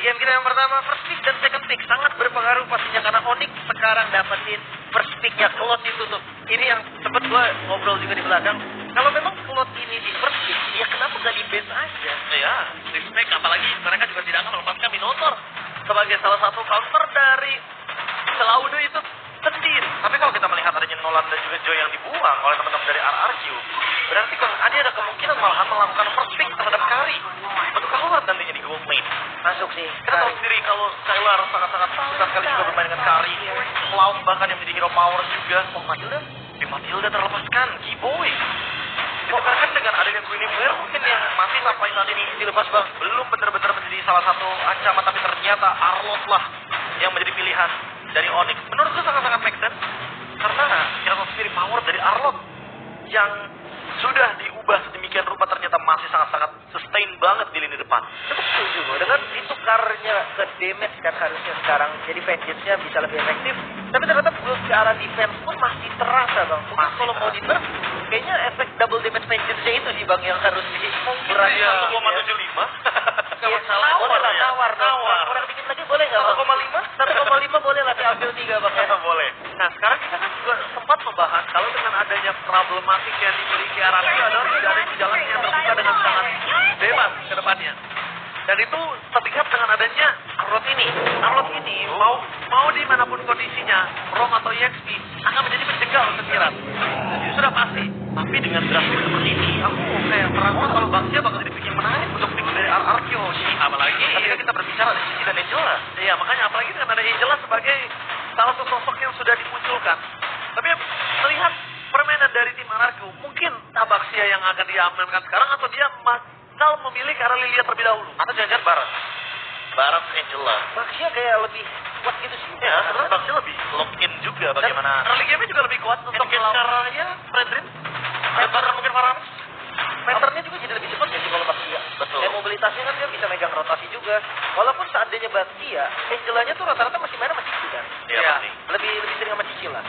game kita yang pertama, first pick dan second pick sangat berpengaruh pastinya karena Onyx sekarang dapetin first picknya Cloud ditutup. Ini yang sempet gue ngobrol juga di belakang. Kalau memang Cloud ini di first pick, ya kenapa gak di base aja? Ya, respect, apalagi mereka juga tidak akan melepaskan Minotaur sebagai salah satu counter dari Claude itu sendiri. Tapi kalau kita melihat adanya Nolan dan juga Joy yang dibuang oleh teman-teman dari RRQ, berarti kan ada kemungkinan malahan melakukan first pick terhadap Kari untuk keluar nantinya di gold lane. Masuk sih. Kita tahu sendiri kalau Skylar sangat-sangat suka sekali juga bermain dengan Kari. Cloud bahkan yang menjadi hero power juga. Oh, Matilda? Matilda terlepaskan, Giboy. Ditekankan dengan adanya Guinevere mungkin yang masih sampai saat ini dilepas bang. Belum benar-benar menjadi salah satu ancaman, tapi ternyata Arlott lah yang menjadi pilihan dari Onyx. Menurutku sangat-sangat make sense. Karena kita tahu sendiri power dari Arlott yang sudah diubah sedemikian rupa ternyata masih sangat-sangat sustain banget di lini depan. Cukup setuju gue. Dengan ditukarnya ke damage kan harusnya sekarang. Jadi vengeance-nya bisa lebih efektif. Tapi ternyata build ke arah defense pun masih terasa bang. Mungkin kalau mau di nerf, kayaknya efek double damage vengeance-nya itu sih bang yang harus dikurangi. Iya, 1,75. Gak masalah. Boleh lah, nawar. Kurang dikit lagi boleh gak bang? 1,5 boleh lah, diambil 3 bang. Boleh. Nah, sekarang kita kan juga sempat membahas kalau dengan adanya problematik yang dimiliki RRQ adalah tidak ada jalan yang terbuka dengan sangat bebas ke depannya. Dan itu terlihat dengan adanya Arlott ini. Arlott ini mau dimanapun kondisinya, Rom atau EXP akan menjadi penjegal setirat. Itu sudah pasti. Tapi dengan drastis seperti ini, aku kayak meragukan kalau Baxia bakal jadi pick yang menarik untuk pick dari RRQ. Apalagi ketika kita berbicara dari Cici dan Angela. Iya, makanya apalagi dengan ada Angela sebagai salah satu sosok yang sudah dimunculkan. Tapi melihat permainan dari tim RRQ, mungkin Baxia yang akan diambilkan sekarang atau dia bakal memilih ke arah Lilia terlebih dahulu. Atau jangan-jangan Barat Angela. Baxia kayak lebih kuat gitu sih. Ya, karena Baxia lebih lock in juga bagaimana. Early game-nya juga lebih kuat untuk melawan caranya Fredrin. Barang mungkin Faramis. Patternnya juga jadi lebih cepat ya sih kalau Baxia. Betul. Dan mobilitasnya kan dia bisa megang rotasi juga. Walaupun seandainya Baxia, Angelanya tuh rata-rata masih main sama Cici kan. Iya, pasti. Lebih sering sama Cici lah.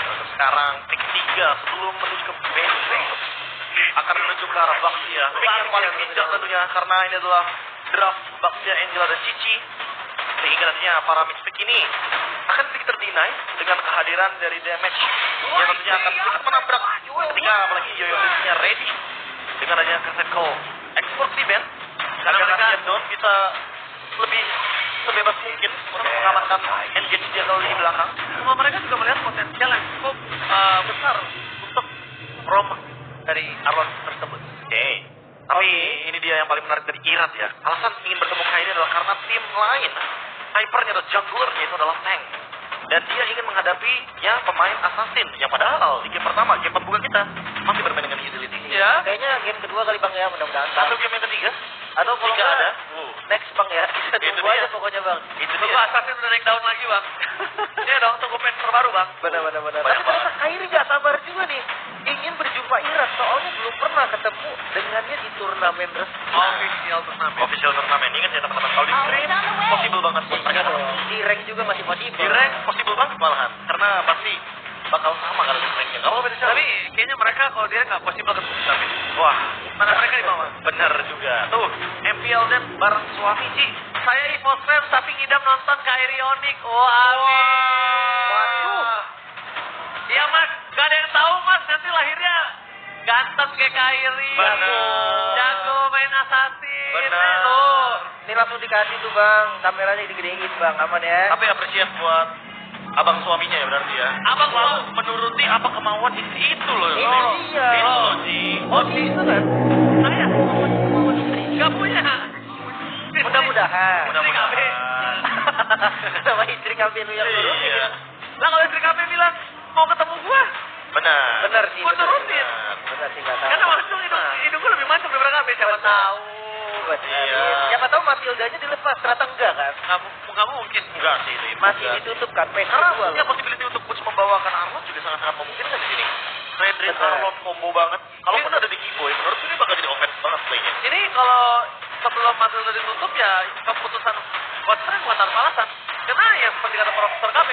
Untuk sekarang pick 3 sebelum menuju ke base akan menuju ke arah Baxia. Pick yang paling bijak tentunya karena ini adalah draft Baxia, Angela dan Cici. Sehingga nantinya para mix pick ini akan sedikit terdinai dengan kehadiran dari damage yang tentunya akan sedikit menabrak ketika apalagi Yoyo-nya ready dengan adanya Cassette Call export di band karena mereka Don bisa lebih sebebas mungkin untuk mengamankan engage dia kalau di belakang. Semua mereka juga melihat potensial yang cukup besar untuk Rom dari Arlott tersebut. Oke. Tapi ini dia yang paling menarik dari Irat ya. Alasan ingin bertemu Kairi adalah karena tim lain hypernya atau junglernya itu adalah tank. Dan dia ingin menghadapi ya pemain assassin yang padahal di game pertama, game pembuka kita masih bermain dengan utility. Ya. Kayaknya game kedua kali bang ya, mudah-mudahan. Atau game yang ketiga? Atau kalau Tiga ada. Next bang ya. Kita tunggu aja pokoknya bang. Itu Tunggu dia. Assassin udah naik daun lagi bang. Iya dong, tunggu pen terbaru bang. Benar. Banyak Tapi ternyata banget. Kairi gak sabar juga nih. Ingin berjumpa Irat, soalnya belum pernah ketemu dengannya di turnamen resmi. Official turnamen. Ingat ya teman-teman, kalau di stream possible banget buat mereka. Di rank juga masih possible. Di rank possible banget malahan. Karena pasti bakal sama kalau di ranknya. Kalau beda Tapi kayaknya mereka kalau dia nggak possible ketemu tapi wah, mana mereka di bawah. benar juga. Tuh, MPL dan bareng suami Ci. Saya Evo Stream tapi ngidam nonton Kairi Onyx. Oh amin. Waduh. Iya mas, gak ada yang tahu mas nanti lahirnya ganteng kayak Kairi. Bener. Jago main assassin. Bener. Tuh. Ini langsung dikasih tuh bang, kameranya digedein bang, aman ya. Tapi appreciate buat abang suaminya ya berarti ya. Abang selalu menuruti apa kemauan istri itu loh. Ini dia. Itu loh, Ci. Oh di itu kan? Saya gak punya. Mudah-mudahan. Istri KB. Sama istri kami lu yang turun. Iya. Lah kalau istri KB bilang mau ketemu gua, Benar. Bener sih. gua turutin. Bener sih nggak tahu. Karena langsung hidung gua lebih mancung daripada KB. Siapa tahu. Bener. Iya. Siapa tahu Matildanya dilepas, ternyata enggak kan? Nggak mungkin. Enggak sih itu. Masih enggak. ditutup kan, PS Karena kedua punya loh. possibility untuk Butch membawakan Arlott juga sangat-sangat memungkinkan di sini. Fredrin Betul. Arlott combo banget. Kalaupun ada di Giboy, menurut ini bakal jadi offense banget playnya. Ini kalau sebelum Matilda ditutup ya keputusan buat saya buat tanpa alasan. Karena ya seperti kata Profesor KB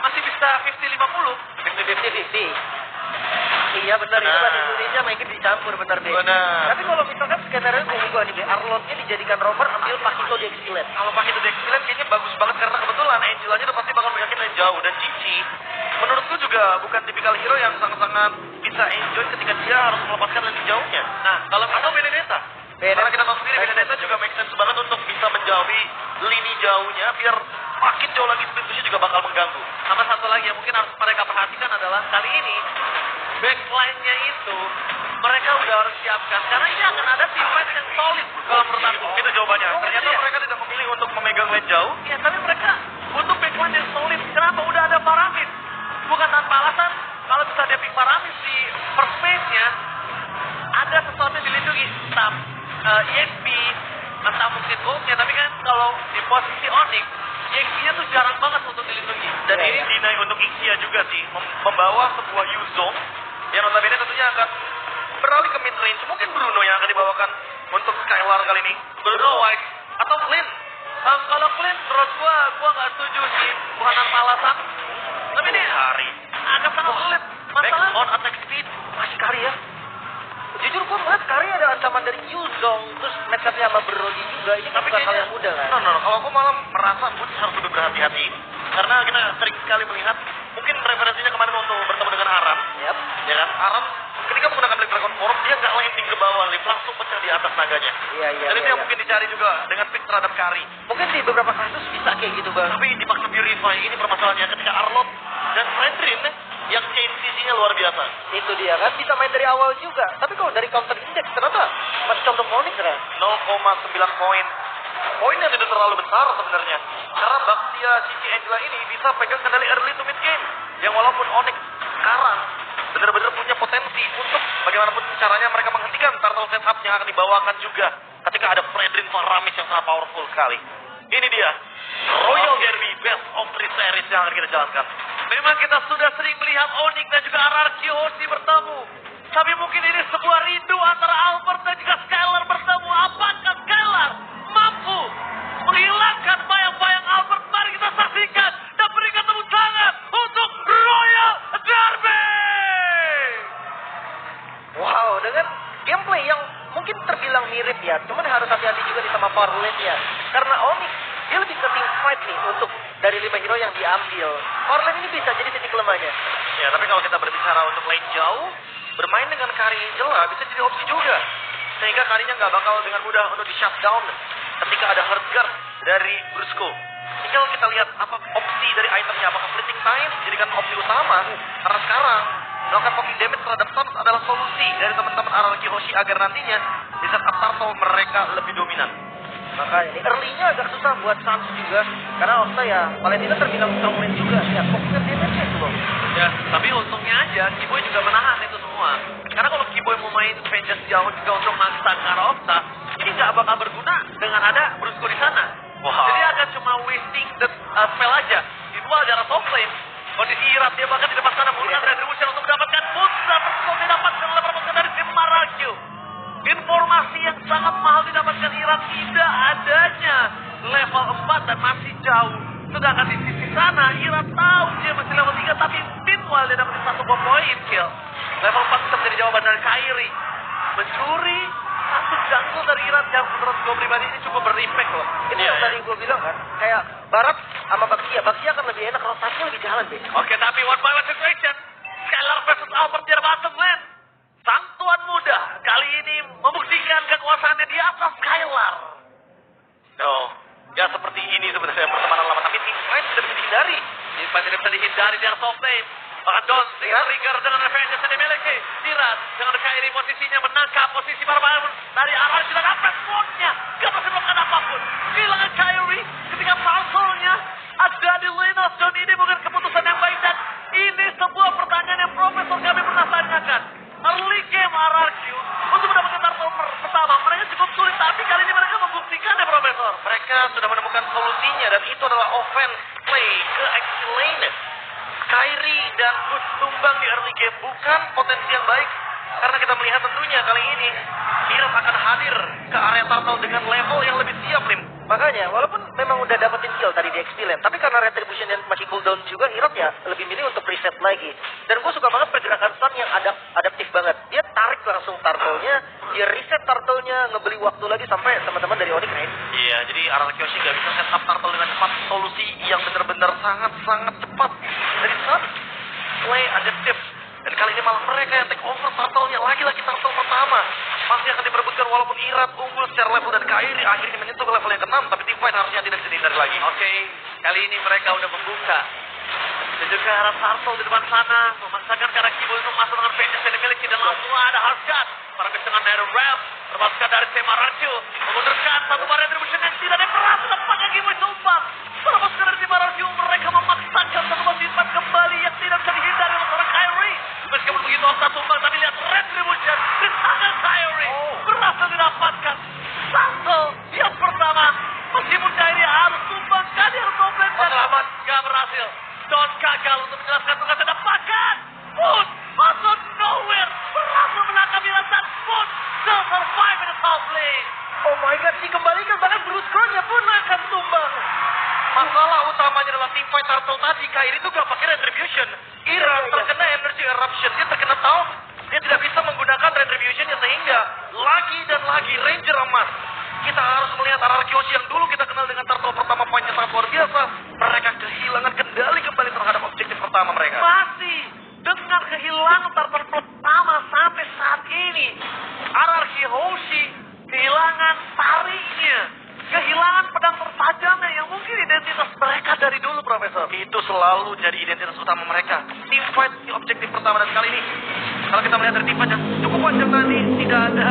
masih bisa 50-50. 50-50. Iya benar, itu Benar. bahasa Indonesia makin dicampur benar deh. Benar. Tapi kalau misalkan skenario gue nih, Arlotnya dijadikan rover ambil Pakito di Excellent. Kalau pakai itu Dexilent kayaknya bagus banget karena kebetulan Angelanya udah pasti bakal meyakin lane jauh. Dan Cici, menurutku juga bukan tipikal hero yang sangat-sangat bisa enjoy ketika dia harus melepaskan lane jauhnya. Nah, kalau atau Benedetta. Karena kita tahu sendiri Benedetta juga make sense banget untuk bisa menjauhi lini jauhnya biar makin jauh lagi speed push juga bakal mengganggu. Sama satu lagi yang mungkin harus mereka perhatikan adalah kali ini backline-nya itu mereka udah harus siapkan karena ini akan ada team fight yang solid kalau menurut aku. Itu jawabannya. Ternyata Iya. mereka tidak memilih untuk memegang lane jauh. Ya, tapi mereka butuh backline yang solid. Kenapa? Udah ada Paramis. Bukan tanpa alasan kalau bisa dia pick Paramis di first phase-nya ada sesuatu yang dilindungi. Entah EXP, entah mungkin gold-nya. Tapi kan kalau di posisi Onyx, EXP-nya tuh jarang banget untuk dilindungi. Dan Iya, ini iya. deny untuk Ixia juga sih. Membawa sebuah Yuzong yang notabene tentunya akan beralih ke mid range. Mungkin Bruno yang akan dibawakan untuk Skylar kali ini. Bruno White atau Flynn. Kalau Clint, menurut gua nggak setuju sih. Bukan tanpa alasan. Tapi ini Hari. agak sangat sulit. Back Masalah on attack speed. Masih Kari ya. Jujur gue ngeliat Kari ada ancaman dari Yuzong, terus match-up-nya sama Brody juga. Ini kan bukan hal yang mudah kan. No. Kalau aku malah merasa Boots harus lebih berhati-hati. Karena kita sering sekali melihat, mungkin referensinya kemarin untuk bertemu dengan Aram. Yap. Ya kan? Aram ketika menggunakan Black Dragon Form, dia nggak landing ke bawah, Lip. Langsung pecah di atas naganya. Iya, iya. Dan itu iya, yang iya. mungkin dicari juga dengan pick terhadap Kari. Mungkin di beberapa kasus bisa kayak gitu bang. Tapi di Max Purify ini permasalahannya ketika Arlot dan Fredrin yang change sisinya luar biasa. Itu dia kan bisa main dari awal juga. Tapi kalau dari counter index ternyata masih condong Onyx kan. 0,9 poin. Poin yang tidak terlalu besar sebenarnya. Karena Baxia Cici Angela ini bisa pegang kendali early to mid game. Yang walaupun Onyx sekarang benar-benar punya potensi untuk bagaimanapun caranya mereka menghentikan turtle setup yang akan dibawakan juga ketika ada Fredrin Paramis yang sangat powerful sekali. Ini dia Royal Derby Best of 3 Series yang akan kita jalankan. memang kita sudah sering melihat Onyx dan juga RRQ Hoshi bertemu. Tapi mungkin ini sebuah rindu antara Albert dan juga Skylar bertemu. Apakah Skylar mampu menghilangkan bayang-bayang Albert? Mari kita saksikan dan berikan tepuk tangan untuk Royal Derby. Wow, dengan gameplay yang mungkin terbilang mirip ya, cuman harus hati-hati juga nih sama power lane ya. Karena Onyx dia lebih ke team fight nih untuk dari 5 hero yang diambil. Power lane ini bisa jadi titik lemahnya. Ya, tapi kalau kita berbicara untuk lane jauh, bermain dengan Kari Angela bisa jadi opsi juga. Sehingga Karinya nggak bakal dengan mudah untuk di shutdown ketika ada hard guard dari Brusco. Tinggal kita lihat apa opsi dari itemnya, apakah fleeting time dijadikan opsi utama. Karena sekarang melakukan poking damage terhadap Suns adalah solusi dari teman-teman RRQ Hoshi agar nantinya di setup turtle mereka lebih dominan. Makanya ini early-nya agak susah buat Suns juga. Karena Okta ya, Valentina terbilang strong lane juga. Ya, fokusnya damage-nya itu loh. Ya, tapi untungnya aja Kiboy juga menahan itu semua. Karena kalau Kiboy mau main Vengeance jauh juga untuk maksa ke arah Okta, ini nggak bakal berguna dengan ada Brusco di sana. Wow. Jadi akan cuma wasting the spell aja. Di dual jarak top lane. Kondisi Irat dia bahkan di depan sana menggunakan Retribution untuk mendapatkan putra tersebut didapatkan oleh perempuan dari tim Marakyu. Informasi yang sangat mahal didapatkan Irat tidak adanya level 4 dan masih jauh. Sedangkan di sisi sana Irat tahu dia masih level 3 tapi meanwhile dia dapat 1 point kill. Level 4 bisa menjadi jawaban dari Kairi. Mencuri satu jungle dari Irat yang menurut gue pribadi ini cukup berimpact loh. Ini Iya, yang iya. tadi gue bilang kan, kayak Barat sama Baxia. Baxia akan lebih enak, rotasinya lebih jalan deh. Oke, tapi one by one situation. Skylar versus Albert di bottom lane. Sang tuan muda kali ini membuktikan kekuasaannya di atas Skylar. No, ya seperti ini sebenarnya pertemanan lama, tapi team fight tidak bisa dihindari. Ini pasti tidak bisa dihindari di top lane. Bahkan Don trigger dengan revenge yang dimiliki. Irat dengan Kairi posisinya menangkap posisi para pemain dari arah sudah dapat spotnya. Gak bisa melakukan apapun. Kehilangan Kairi ketika parcelnya ada di lane of Don. Ini bukan keputusan yang baik dan ini sebuah pertanyaan yang Profesor kami pernah tanyakan. Early game RRQ untuk mendapatkan turtle pertama mereka cukup sulit, tapi kali ini mereka membuktikan ya Profesor. Mereka sudah menemukan solusinya dan itu adalah offense play ke exit lane. Kairi dan Boots tumbang di early game bukan potensi yang baik. Karena kita melihat tentunya kali ini Irat akan hadir ke area turtle dengan level yang lebih siap, Lim. Makanya makanya walaupun memang udah dapetin kill tadi di XP lane, tapi karena retribution yang masih cooldown juga, Irot ya lebih milih untuk reset lagi. Dan gue suka banget pergerakan Sun yang adaptif banget. Dia tarik langsung turtle-nya, dia reset turtle-nya, ngebeli waktu lagi sampai teman-teman dari Onyx ready. Iya, jadi Aral Kyoshi gak bisa set up turtle dengan cepat. Solusi yang benar-benar sangat-sangat cepat dari Sun. Play adaptif. Dan kali ini malah mereka yang take over turtle-nya. Lagi-lagi turtle pertama. Masih akan diperebutkan walaupun Irat unggul secara level dan Kairi akhirnya menyentuh ke level yang ke-6. Tapi team fight harusnya tidak bisa dihindari lagi. Oke, kali ini mereka udah membuka. Dan juga arah turtle di depan sana. Memaksakan ke arah Kibo untuk masuk dengan finish yang dimiliki. Dan langsung ada Hardcut. Parabis dengan NetherRealm. Termasukkan dari Semararju. Memundurkan satu bar retribution yang tidak diperas. Tampaknya Kibo tumpang. Termasukkan dari Semararju. Mereka memaksakan satu basipat kembali yang tidak bisa dihindari oleh seorang Kairi. Meskipun begitu Okta tumbang, tapi lihat retribution di tangan Kairi. Berhasil didapatkan. Satu yang pertama. Meskipun Kairi harus tumbang, dia harus komplain. Selamat, gak berhasil. Don gagal untuk menjelaskan tugasnya. Dapatkan. Pun masuk nowhere. Berhasil menangkap Milatan. Pun still survive in the top lane. Oh my god, dikembalikan bahkan Bruce Crown-nya pun akan tumbang. Masalah utamanya adalah team fight turtle tadi. Kairi itu gak pakai retribution. Irat terkena energy eruption. Dia terkena taunt. Dia tidak bisa menggunakan retributionnya sehingga lagi dan lagi Ranger emas. Kita harus melihat Aral Kyoshi yang dulu kita kenal dengan turtle pertama poinnya sangat luar biasa. Mereka kehilangan kendali kembali terhadap objektif pertama mereka. Masih dengan kehilangan turtle pertama sampai saat ini. Aral Kyoshi kehilangan tariknya. Kehilangan pedang tertajamnya yang mungkin identitas mereka dari dulu, Profesor. Itu selalu jadi identitas utama mereka. Team fight di objektif pertama dan kali ini. Kalau kita melihat dari team fight yang cukup panjang tadi, tidak ada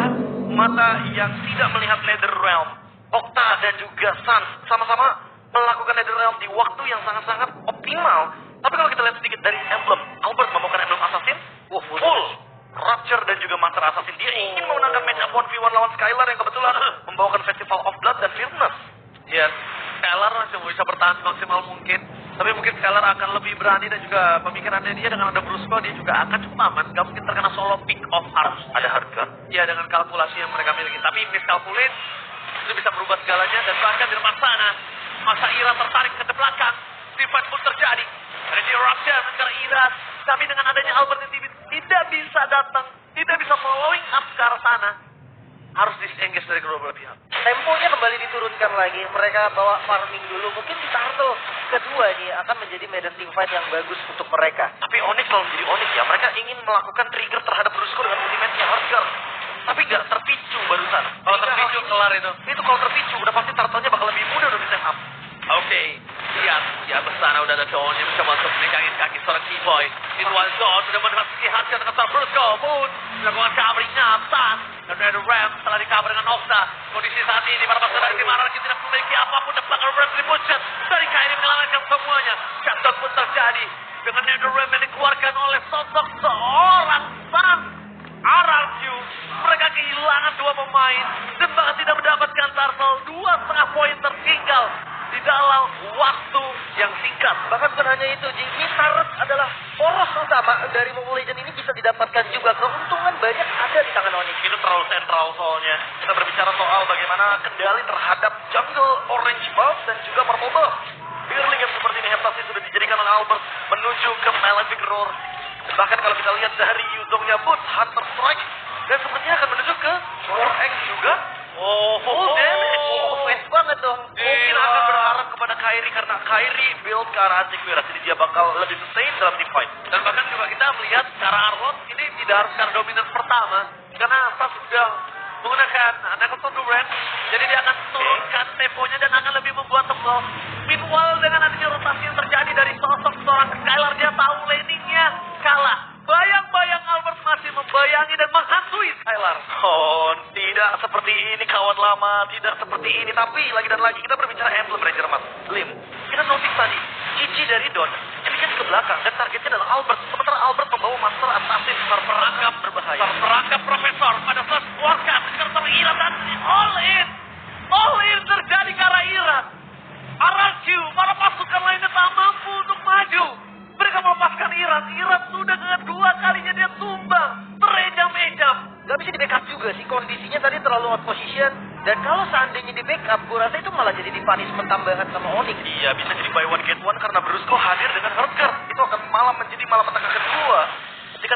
mata yang tidak melihat NetherRealm. Okta dan juga Sans sama-sama melakukan NetherRealm di waktu yang sangat-sangat optimal. Tapi kalau kita lihat sedikit dari emblem, Albert membawakan emblem Assassin, full Rapture dan juga Master Assassin. Dia ingin memenangkan match up 1v1 lawan Skylar yang kebetulan membawakan Festival of Blood dan Fierceness. Ya, Skylar masih bisa bertahan maksimal mungkin. Tapi mungkin Skylar akan lebih berani dan juga pemikirannya dia dengan ada Brusco, dia juga akan cukup aman. Gak mungkin terkena solo pick of arms. Ada Hardcut. Ya, dengan kalkulasi yang mereka miliki. Tapi miscalculate itu bisa merubah segalanya. Dan bahkan di depan sana, masa Ira tertarik ke belakang. Divide pun terjadi. Ada di Rapture mengejar Ira. Tapi dengan adanya Albert yang tidak bisa datang, tidak bisa following up ke arah sana. Harus disengage dari kedua belah pihak. Temponya kembali diturunkan lagi. Mereka bawa farming dulu. Mungkin di turtle kedua ini akan menjadi medan team fight yang bagus untuk mereka. Tapi Onyx selalu menjadi Onyx ya. Mereka ingin melakukan trigger terhadap Brusco dengan ultimate-nya Hardcore. Tapi gak terpicu barusan. Kalau terpicu kelar itu. Itu kalau terpicu udah pasti turtle-nya bakal lebih mudah untuk di-set up. Oke, lihat di atas sana udah ada Dawn yang mencoba untuk megangin kaki seorang T-Boy. Situan Dawn sudah memasuki hasil dengan seorang Brusco. Pun melakukan covering nafas. Dan NetherRealm setelah di-cover dengan Okta. Kondisi saat ini para pasar dari Semararju tidak memiliki apapun dan belakang retribution. Dari Kairi menyelamatkan semuanya. Shutdown pun terjadi. Dengan NetherRealm yang dikeluarkan oleh sosok seorang Sun. Aralju. Mereka kehilangan dua pemain. Dan bahkan tidak mendapatkan turtle. 2,5 poin tertinggal di dalam waktu yang singkat. Bahkan bukan hanya itu, Jimmy Tarot adalah poros utama dari Mobile Legends ini bisa didapatkan juga. Keuntungan banyak ada di tangan Onyx. Itu terlalu sentral soalnya. Kita berbicara soal bagaimana kendali terhadap jungle orange buff dan juga purple buff. Firling yang seperti ini Heptasi sudah dijadikan oleh Albert menuju ke Malefic Roar. Dan bahkan kalau kita lihat dari Yuzongnya pun Hunter Strike. Dan sepertinya akan menuju ke War X juga. Full damage. Fast banget dong. Mungkin akan berharap kepada Kairi karena Kairi build ke arah Antivirus. Jadi dia bakal lebih sustain dalam team fight. Dan bahkan juga kita melihat cara Arlot ini tidak harus karena dominan pertama. Karena Asas sudah menggunakan Necklace of Duran. Jadi dia akan turunkan temponya dan akan lebih membuat tebal. Meanwhile dengan adanya rotasi yang terjadi dari sosok seorang Skylar, dia tahu laningnya kalah. Bayang-bayang Albert masih membayangi dan menghantui Skylar. Oh, tidak seperti ini kawan lama, tidak seperti ini. Tapi lagi dan lagi kita berbicara emblem Ranger Mas. Lim, kita notice tadi, Ichi dari Don, ini kan ke belakang dan targetnya adalah Albert. Sementara Albert membawa Master Assassin perangkap berbahaya. Perangkap Profesor pada saat keluarga sekitar Ira dan all in. All in terjadi ke arah Ira. Aralju, para pasukan lainnya tak mampu untuk maju. Mereka melepaskan Irat. Irat sudah kedua kalinya dia tumbang. Terejam-ejam. Gak bisa di backup juga sih. Kondisinya tadi terlalu out position. Dan kalau seandainya di backup, gue rasa itu malah jadi di punishment tambahan sama Onyx. Iya, bisa jadi buy one get one karena Brusco hadir dengan hard card. Itu akan malah menjadi malapetaka kedua. Ketika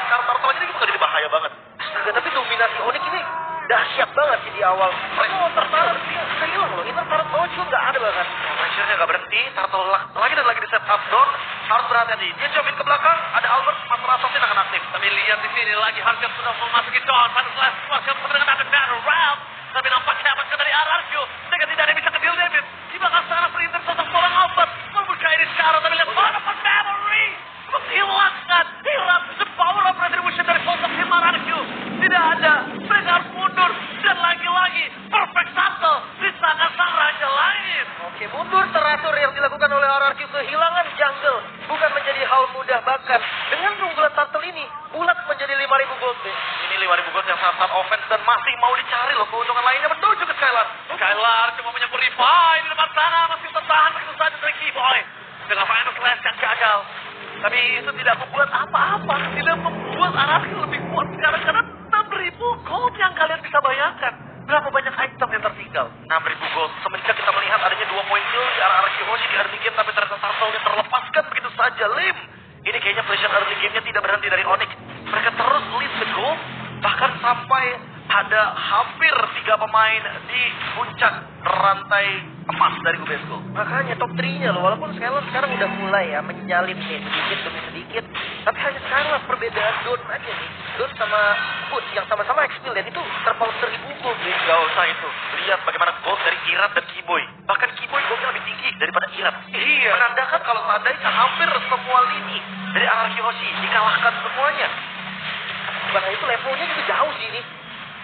kartu aja ini bakal jadi bahaya banget. Astaga, tapi dominasi Onyx ini dahsyat banget sih di awal. Oh, tertarik dia hilang loh. Inner turret bawah juga nggak ada bahkan. Pressure-nya nggak berhenti, Turtle lagi dan lagi di set up down. Harus berhati-hati. Dia jump in ke belakang, ada Albert, Master Assassin akan aktif. Tapi lihat di sini lagi Harker sudah memasuki Dawn. Pada setelah Sparkle dengan ada Battle Round. Tapi nampaknya amat dari RRQ. Sehingga tidak ada yang bisa ke-deal David. Di belakang sana perinter sosok seorang Albert. Membuka ini sekarang. Tapi lihat dapat memory. Menghilangkan. Hilang the power of retribution dari sosok tim RRQ. Tidak ada. Mereka harus mundur. Dan lagi-lagi perfect shuttle di tangan sang raja lain. Oke, mundur teratur yang dilakukan oleh RRQ, kehilangan jungle bukan menjadi hal mudah, bahkan dengan keunggulan turtle ini bulat menjadi 5.000 gold. Ini 5.000 gold yang sangat offense dan masih mau dicari loh keuntungan lainnya menuju ke Skylar. Skylar cuma punya Purify di depan sana, masih tertahan begitu saja dari Keyboy. Dengan final slash yang gagal. Tapi itu tidak membuat apa-apa, tidak membuat RRQ lebih kuat sekarang karena 6.000 gold yang kalian bisa bayangkan. Berapa banyak item yang tertinggal? 6.000 gold. Semenjak kita melihat adanya 2 poin kill di RRQ Hoshi di early game, tapi ternyata Turtle-nya terlepaskan begitu saja. Lim, ini kayaknya pressure early game-nya tidak berhenti dari Onyx. Mereka terus lead the goal, bahkan sampai ada hampir 3 pemain di puncak rantai emas dari Gubesco. Makanya top 3-nya loh, walaupun Skylar sekarang udah mulai ya menyalip nih sedikit demi sedikit, tapi hanya sekarang perbedaan Don aja nih. Don sama Boots yang sama-sama XP dan itu terpaut 1.000 gold. Gak usah itu. Lihat bagaimana gold dari Irat dan Keyboy. Bahkan Keyboy goldnya lebih tinggi daripada Irat. Iya. Menandakan kalau seandainya hampir semua lini dari RRQ Hoshi dikalahkan semuanya. Bahkan itu levelnya juga jauh sih ini.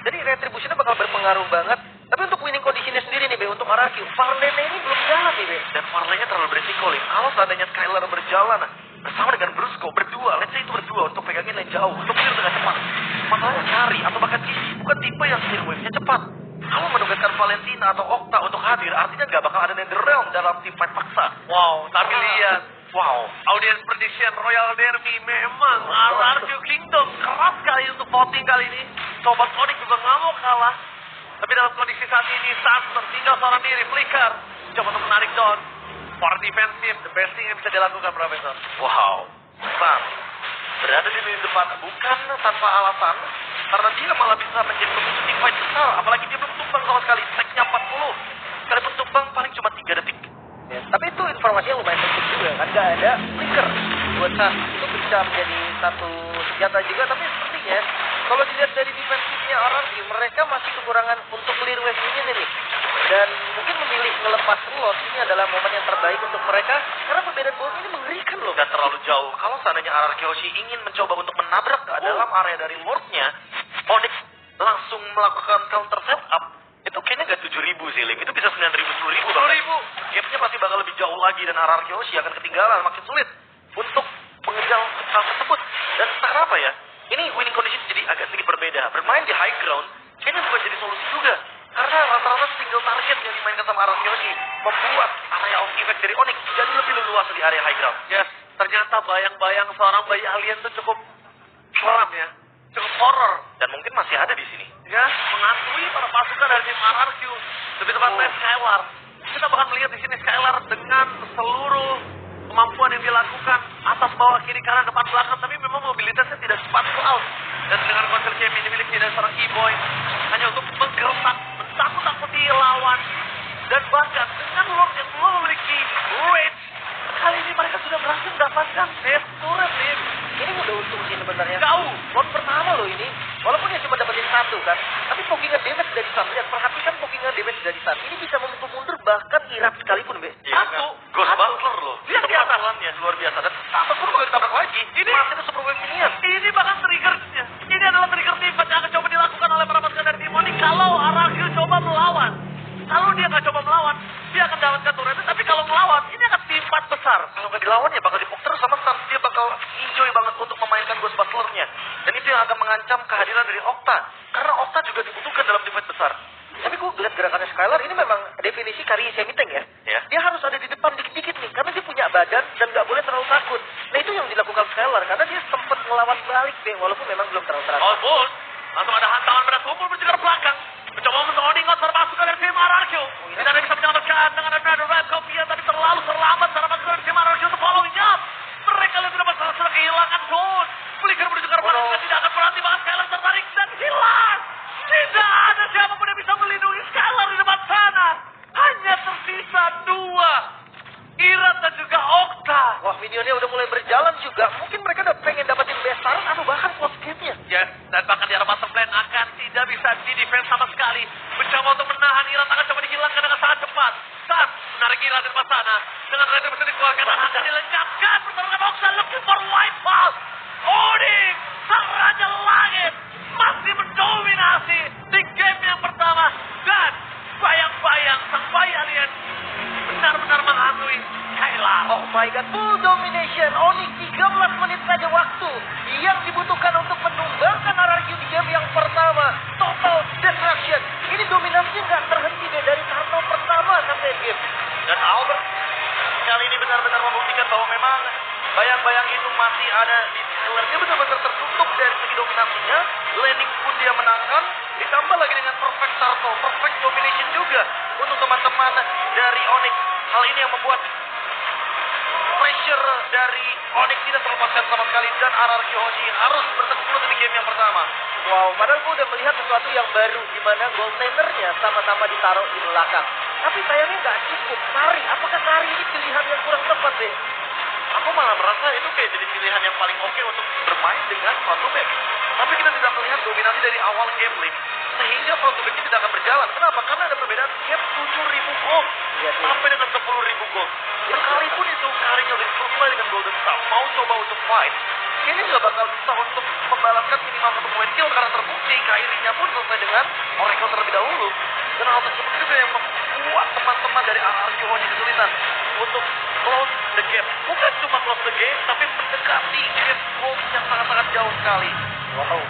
Jadi retributionnya bakal berpengaruh banget. Tapi untuk winning conditionnya sendiri nih, Be, untuk RRQ, Farlane ini belum jalan nih, Be. Dan Farlane-nya terlalu beresiko, Lim. Kalau seandainya Skylar berjalan bersama dengan Brusco, berdua, let's say itu berdua untuk pegangin lane jauh, untuk clear dengan cepat. Masalahnya Kari atau bahkan Cici bukan tipe yang clear wave-nya cepat. Kalau menugaskan Valentina atau Okta untuk hadir, artinya nggak bakal ada Netherrealm dalam tim fight paksa. Wow, tapi lihat. Wow. Audience prediction Royal Derby memang RRQ Kingdom keras sekali untuk voting kali ini. Sobat Onyx juga nggak mau kalah. Tapi dalam kondisi saat ini, Sans tertinggal seorang diri, Flicker coba untuk menarik Dawn. For defensif, the best thing yang bisa dilakukan, Profesor. Wow. Sans berada di lini depan bukan tanpa alasan, karena dia malah bisa menjadi pemicu tim fight besar. Apalagi dia belum tumbang sama sekali, stack-nya 40. Sekalipun tumbang paling cuma 3 detik. Ya, tapi itu informasi yang lumayan penting juga kan, nggak ada flicker buat Sans itu bisa menjadi satu senjata juga. Tapi sepertinya kalau dilihat dari defensifnya RRQ, mereka masih kekurangan untuk clear wave ini nih, dan mungkin memilih ngelepas slot ini adalah momen yang terbaik untuk mereka karena perbedaan bola ini mengerikan loh. Dan terlalu jauh. Kalau seandainya RRQ Hoshi ingin mencoba untuk menabrak ke dalam area dari Lord-nya, Onyx langsung melakukan counter setup. Itu kayaknya nggak 7.000 sih, Lim. Itu bisa 9.000, 10.000. 10.000. Gapnya pasti bakal lebih jauh lagi dan RRQ Hoshi akan ketinggalan. Makin sulit untuk mengejar hal tersebut. Dan kenapa ya? Ini winning condition jadi agak sedikit berbeda. Bermain di high ground kayaknya bukan jadi solusi juga. Karena rata-rata single target yang dimainkan sama RRQ Hoshi membuat area of effect dari Onyx jadi lebih leluasa di area high ground. Yes, ternyata bayang-bayang seorang bayi alien itu cukup seram ya. Cukup horror. Dan mungkin masih ada di sini. Ya, menghantui para pasukan dari tim RRQ. Lebih tepatnya Skylar. Kita bahkan melihat di sini Skylar dengan seluruh kemampuan yang dilakukan atas bawah kiri kanan depan belakang, tapi memang mobilitasnya tidak cepat Cloud. Dan dengan konsep game yang dimiliki dari seorang Keyboy hanya untuk menggerak, mentakut-takuti lawan. Dan bahkan dengan Lord yang belum memiliki rage, kali ini mereka sudah berhasil mendapatkan death turret, Lim. Ini udah untung sih sebenarnya. Jauh. Lord pertama loh ini, walaupun dia cuma dapetin 1 kan, tapi pokingan damage dari Sam. Lihat, perhatikan pokingan damage dari Sam. Ini bisa memukul mundur bahkan Irat sekalipun, Be. Satu. Ghost Butler loh. Lihat di atas. Luar biasa. Dan apa pun bakal ditabrak lagi. Ini masih itu super wave minion. Ini bahkan triggernya. Ini adalah trigger tipe yang akan coba dilakukan oleh para pasukan dari tim Onyx kalau RRQ coba melawan. Kalau dia nggak coba melawan, dia akan dapatkan turretnya. Tapi kalau melawan, ini akan timpat besar. Kalau nggak dilawan ya bakal dipuk terus sama Sans. Dia bakal enjoy banget untuk memainkan Ghost Butler-nya. Dan itu yang akan mengancam kehadiran dari Okta. Karena Okta juga dibutuhkan dalam tim fight besar. Tapi gue lihat gerakannya Skylar ini memang definisi kari semi-tank ya. Ya. Dia harus ada di depan dikit-dikit nih, karena dia punya badan dan nggak boleh terlalu takut. Nah itu yang dilakukan Skylar, karena dia sempat ngelawan balik, Be, walaupun memang belum terlalu takut. Oh, Bull. Langsung ada hantaman berat kumpul mencegah belakang. Mencoba dominationnya udah mulai berjalan juga. Mungkin mereka udah pengen dapetin besaran atau bahkan close game-nya. Yes, dan bahkan di arah bottom lane akan tidak bisa di-defense sama sekali. Mencoba untuk menahan Iran, akan coba dihilangkan dengan sangat cepat. Saat menarik Iran dari sana. Dengan Red bisa dikeluarkan dan akan dilengkapkan. Pertarungan Oksa looking for white ball. Onyx, sang Raja Langit, masih mendominasi di game yang pertama. Dan bayang-bayang sang bayi alien benar-benar menghantui Kayla. Oh my god, full domination. Onyx 13 menit saja waktu yang dibutuhkan untuk menumbangkan RRQ di game yang pertama. Total destruction. Ini dominasinya nggak terhenti deh dari turn pertama sampai game. Dan Albert kali ini benar-benar membuktikan bahwa memang bayang-bayang itu masih ada di Taylor. Dia benar-benar tertutup dari segi dominasinya. Laning pun dia menangkan. Ditambah lagi dengan perfect turtle, perfect domination juga untuk teman-teman dari Onyx. Hal ini yang membuat pressure dari Onyx tidak terlepaskan sama sekali. Dan RRQ Hoshi harus bersekutu di game yang pertama. Wow, padahal gue udah melihat sesuatu yang baru di mana goaltendernya sama-sama ditaruh di belakang. Tapi sayangnya nggak cukup. Kari, apakah Kari ini pilihan yang kurang tepat deh? Aku malah merasa itu kayak jadi pilihan yang paling oke untuk bermain dengan front to back. Tapi kita tidak melihat dominasi dari awal game lane. Sehingga front to back-nya tidak akan berjalan. Kenapa? Karena ada perbedaan gap 7.000 gold. Iya, iya. Sampai dengan 10.000 gold. Sekalipun itu Karinya udah selesai dengan Golden Staff. Mau coba untuk fight. Ini nggak bakal bisa untuk membalaskan minimal 1 poin kill. Karena terbukti Kairinya pun selesai dengan Oracle terlebih dahulu. Dan hal tersebut juga yang membuat teman-teman dari RRQ Hoshi kesulitan untuk close the gap. Bukan cuma close the game, tapi mendekati gap gold yang sangat-sangat jauh sekali. Wow.